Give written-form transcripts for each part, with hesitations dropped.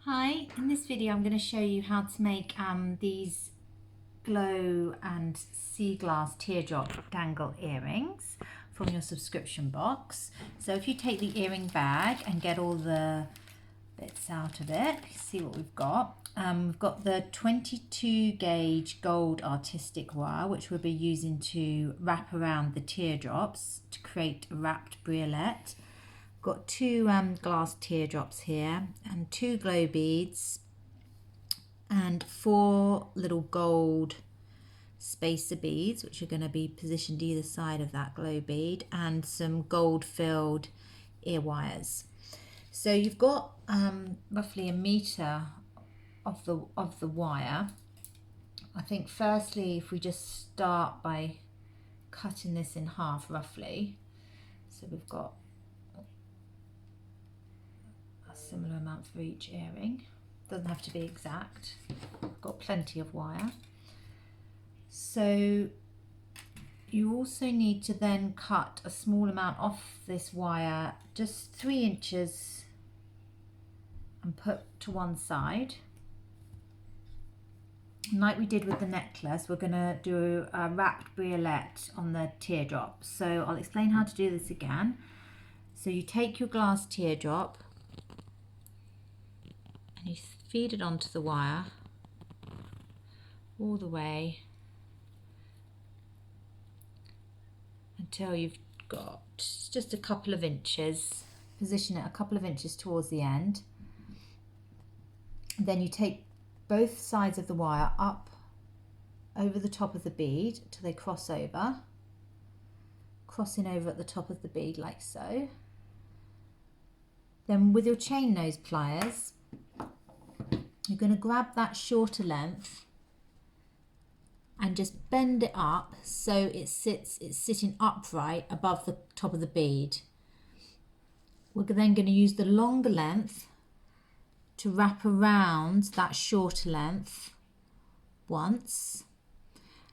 Hi, in this video I'm going to show you how to make these glow and sea glass teardrop dangle earrings from your subscription box. So if you take the earring bag and get all the bits out of it, see what we've got. We've got the 22 gauge gold artistic wire, which we'll be using to wrap around the teardrops to create a wrapped briolet. Got two glass teardrops here and two glow beads and four little gold spacer beads, which are going to be positioned either side of that glow bead, and some gold filled ear wires. So you've got roughly a meter of the wire. I think firstly, if we just start by cutting this in half roughly, so we've got similar amount for each earring. Doesn't have to be exact. Got plenty of wire. So you also need to then cut a small amount off this wire, just 3 inches, and put to one side. And like we did with the necklace, we're going to do a wrapped briolet on the teardrop. So I'll explain how to do this again. So you take your glass teardrop, you feed it onto the wire all the way until you've got just a couple of inches. Position it a couple of inches towards the end. Then you take both sides of the wire up over the top of the bead till they cross over, crossing over at the top of the bead like so. Then with your chain nose pliers, you're going to grab that shorter length and just bend it up so it's sitting upright above the top of the bead. We're then going to use the longer length to wrap around that shorter length once,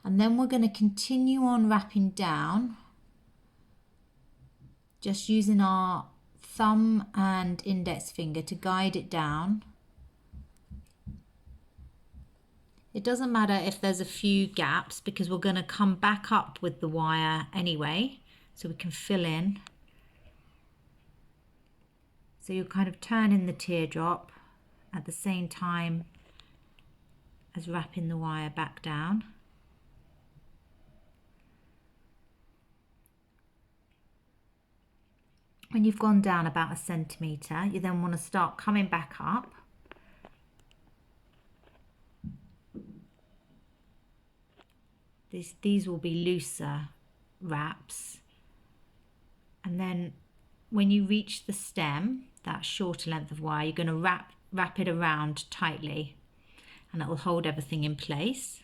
and then we're going to continue on wrapping down, just using our thumb and index finger to guide it down. It doesn't matter if there's a few gaps because we're going to come back up with the wire anyway, so we can fill in. So you're kind of turning the teardrop at the same time as wrapping the wire back down. When you've gone down about 1 centimetre, you then want to start coming back up. These will be looser wraps, and then when you reach the stem, that shorter length of wire, you're going to wrap it around tightly, and that will hold everything in place.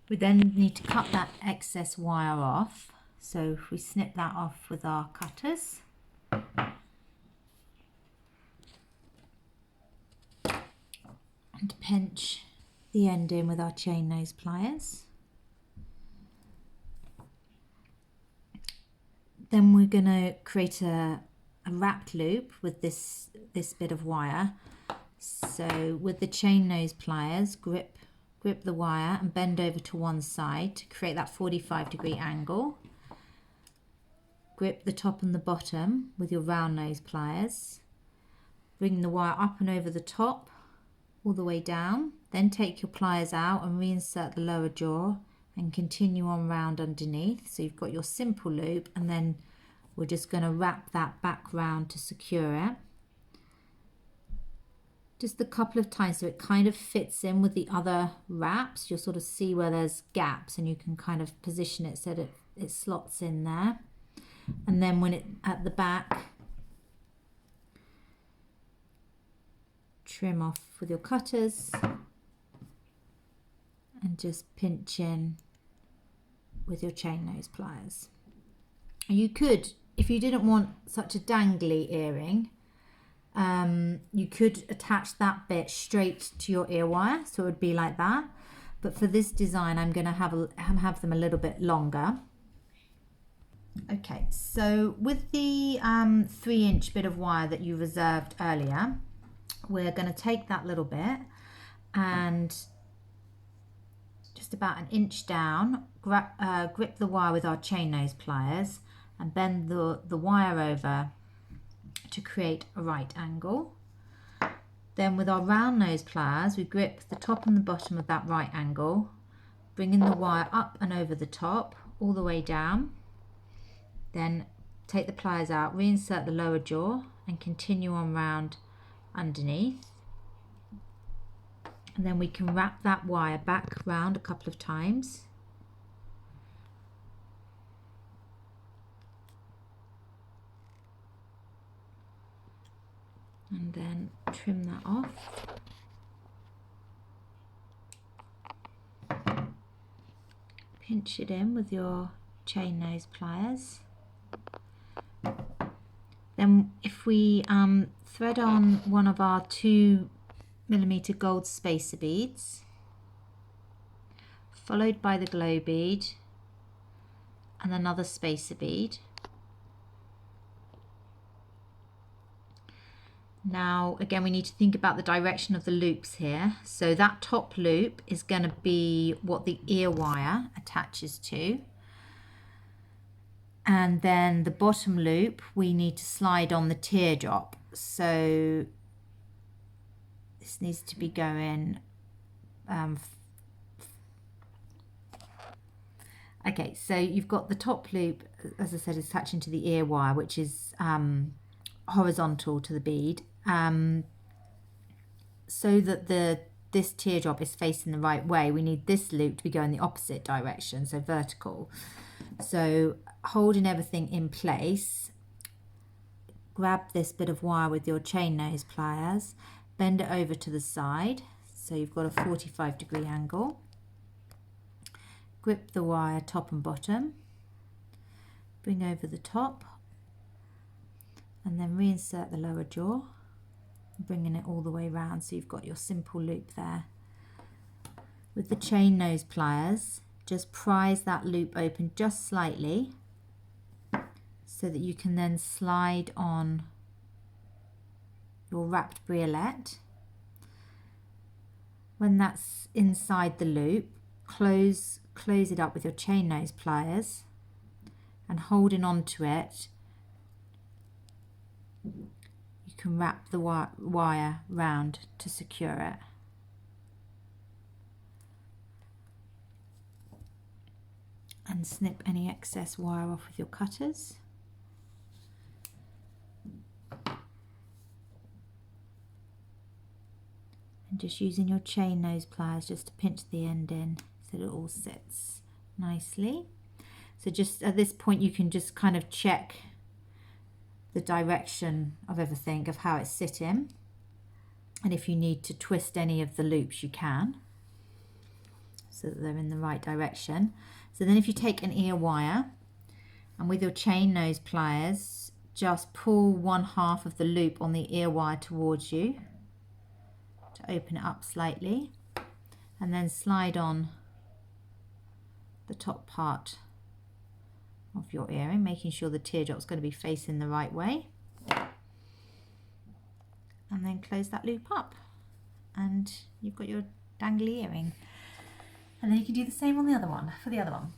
We then need to cut that excess wire off, so if we snip that off with our cutters, and pinch the end in with our chain nose pliers. Then we're going to create a wrapped loop with this bit of wire. So with the chain nose pliers, grip the wire and bend over to one side to create that 45-degree angle. Grip the top and the bottom with your round nose pliers. Bring the wire up and over the top all the way down. Then take your pliers out and reinsert the lower jaw and continue on round underneath. So you've got your simple loop, and then we're just going to wrap that back round to secure it. Just a couple of times so it kind of fits in with the other wraps. You'll sort of see where there's gaps and you can kind of position it so that it slots in there. And then when it at the back, trim off with your cutters and just pinch in with your chain nose pliers. You could, if you didn't want such a dangly earring, you could attach that bit straight to your ear wire, so it would be like that. But for this design, I'm going to have them a little bit longer. Okay, so with the 3-inch bit of wire that you reserved earlier, we're going to take that little bit and just about an inch down, grip the wire with our chain nose pliers and bend the wire over to create a right angle. Then with our round nose pliers, we grip the top and the bottom of that right angle, bringing the wire up and over the top, all the way down. Then take the pliers out, reinsert the lower jaw and continue on round underneath. And then we can wrap that wire back round a couple of times. And then trim that off. Pinch it in with your chain nose pliers. Then if we thread on one of our 2mm gold spacer beads, followed by the glow bead and another spacer bead. Now again, we need to think about the direction of the loops here. So that top loop is going to be what the ear wire attaches to. And then the bottom loop, we need to slide on the teardrop. So this needs to be going, okay, so you've got the top loop, as I said, is attaching to the ear wire, which is horizontal to the bead, so that this teardrop is facing the right way. We need this loop to be going the opposite direction, so vertical. So holding everything in place, grab this bit of wire with your chain nose pliers, bend it over to the side so you've got a 45-degree angle, grip the wire top and bottom, bring over the top and then reinsert the lower jaw, bringing it all the way round so you've got your simple loop there. With the chain nose pliers, just prise that loop open just slightly so that you can then slide on your wrapped briolet. When that's inside the loop, close it up with your chain nose pliers and holding onto it, you can wrap the wire round to secure it. And snip any excess wire off with your cutters. And just using your chain nose pliers just to pinch the end in so it all sits nicely. So just at this point you can just kind of check the direction of everything, of how it's sitting, and if you need to twist any of the loops you can so that they're in the right direction. So then if you take an ear wire and with your chain nose pliers just pull one half of the loop on the ear wire towards you to open it up slightly, and then slide on the top part of your earring, making sure the teardrop's going to be facing the right way, and then close that loop up and you've got your dangly earring. And then you can do the same on the other one, for the other one.